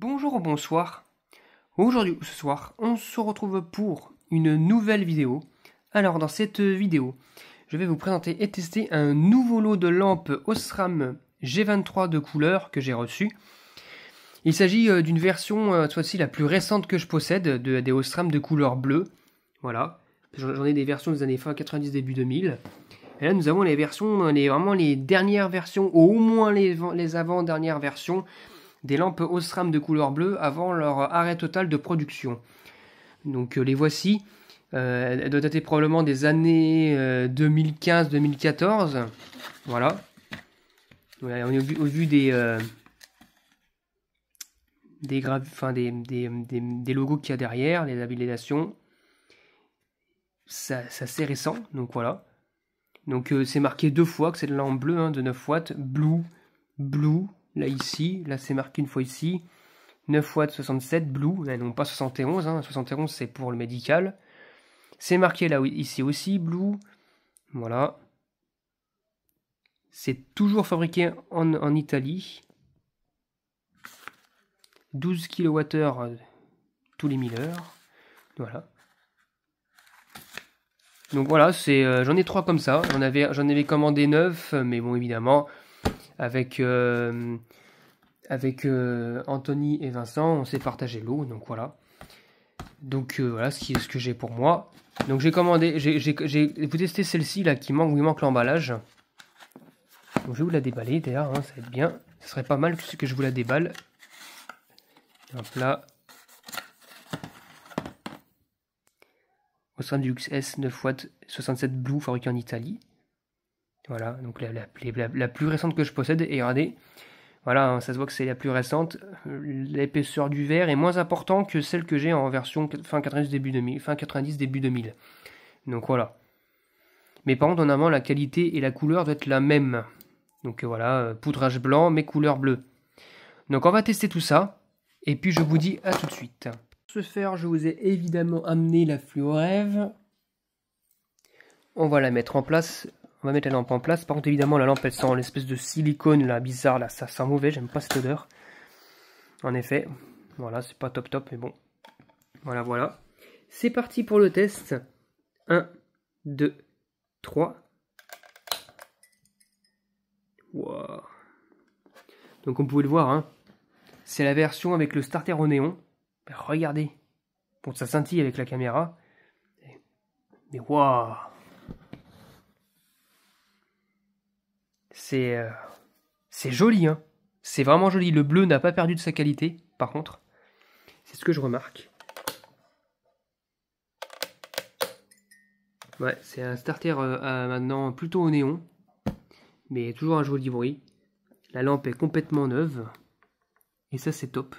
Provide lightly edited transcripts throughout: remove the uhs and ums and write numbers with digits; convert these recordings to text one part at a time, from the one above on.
Bonjour ou bonsoir. Aujourd'hui ou ce soir, on se retrouve pour une nouvelle vidéo. Alors dans cette vidéo, je vais vous présenter et tester un nouveau lot de lampes Osram G23 de couleur que j'ai reçu. Il s'agit d'une version, cette fois-ci la plus récente que je possède, des Osram de couleur bleue. Voilà, j'en ai des versions des années fin 90, début 2000. Et là nous avons les versions, vraiment les dernières versions, au moins les avant-dernières versions, des lampes Osram de couleur bleue avant leur arrêt total de production. Donc les voici. Elles doivent dater probablement des années 2015-2014. Voilà. Ouais, on est au vu des logos qu'il y a derrière, les habilitations. C'est assez récent, donc voilà. Donc c'est marqué deux fois que c'est de la lampe bleue de 9 watts, blue. Là ici, là c'est marqué une fois ici, 9 watts 67, blue, là, non pas 71, 71 c'est pour le médical. C'est marqué là ici aussi, blue, voilà. C'est toujours fabriqué en Italie. 12 kWh tous les 1000 heures, voilà. Donc voilà, j'en ai 3 comme ça, j'en avais commandé 9, mais bon évidemment... Avec Anthony et Vincent, on s'est partagé l'eau, donc voilà. Donc voilà ce que j'ai pour moi. Donc j'ai commandé, vous testez celle-ci là qui manque, où il manque l'emballage. Donc je vais vous la déballer d'ailleurs, ça va être bien. Ce serait pas mal que je vous la déballe. Hop là. Osram Deluxe S 9 watts 67 Blue fabriqué en Italie. Voilà, donc la plus récente que je possède, et regardez, voilà, ça se voit que c'est la plus récente. L'épaisseur du verre est moins importante que celle que j'ai en version fin 90, début 2000. Donc voilà. Mais par contre, en avant, la qualité et la couleur doivent être la même. Donc voilà, poudrage blanc, mais couleur bleue. Donc on va tester tout ça, et puis je vous dis à tout de suite. Pour ce faire, je vous ai évidemment amené la fluorève. On va la mettre en place. On va mettre la lampe en place. Par contre, évidemment, la lampe, elle sent l'espèce de silicone, là, bizarre, là. Ça sent mauvais, j'aime pas cette odeur. En effet. Voilà, c'est pas top, mais bon. Voilà. C'est parti pour le test. 1, 2, 3. Wow. Donc, comme vous pouvez le voir, c'est la version avec le starter au néon. Regardez. Bon, ça scintille avec la caméra. Mais waouh. C'est joli, C'est vraiment joli. Le bleu n'a pas perdu de sa qualité, par contre. C'est ce que je remarque. Ouais, c'est un starter maintenant plutôt au néon. Mais toujours un joli bruit. La lampe est complètement neuve. Et ça, c'est top.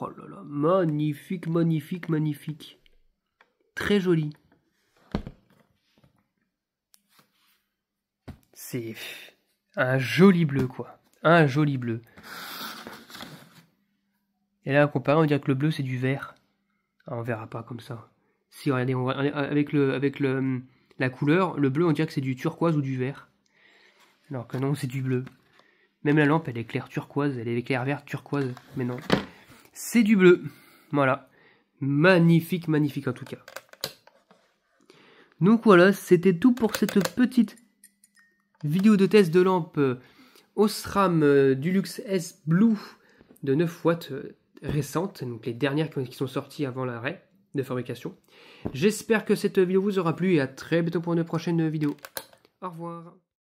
Oh là là, magnifique. Très joli. C'est un joli bleu, quoi. Un joli bleu. Et là, comparé, on dirait que le bleu, c'est du vert. Ah, on verra pas comme ça. Si, regardez, avec la couleur, le bleu, on dirait que c'est du turquoise ou du vert. Alors que non, c'est du bleu. Même la lampe, elle est claire turquoise, elle est clair vert turquoise. Mais non, c'est du bleu. Voilà. Magnifique en tout cas. Donc voilà, c'était tout pour cette petite vidéo de test de lampe Osram Deluxe S Blue de 9 watts récente, donc les dernières qui sont sorties avant l'arrêt de fabrication. J'espère que cette vidéo vous aura plu et à très bientôt pour une prochaine vidéo. Au revoir.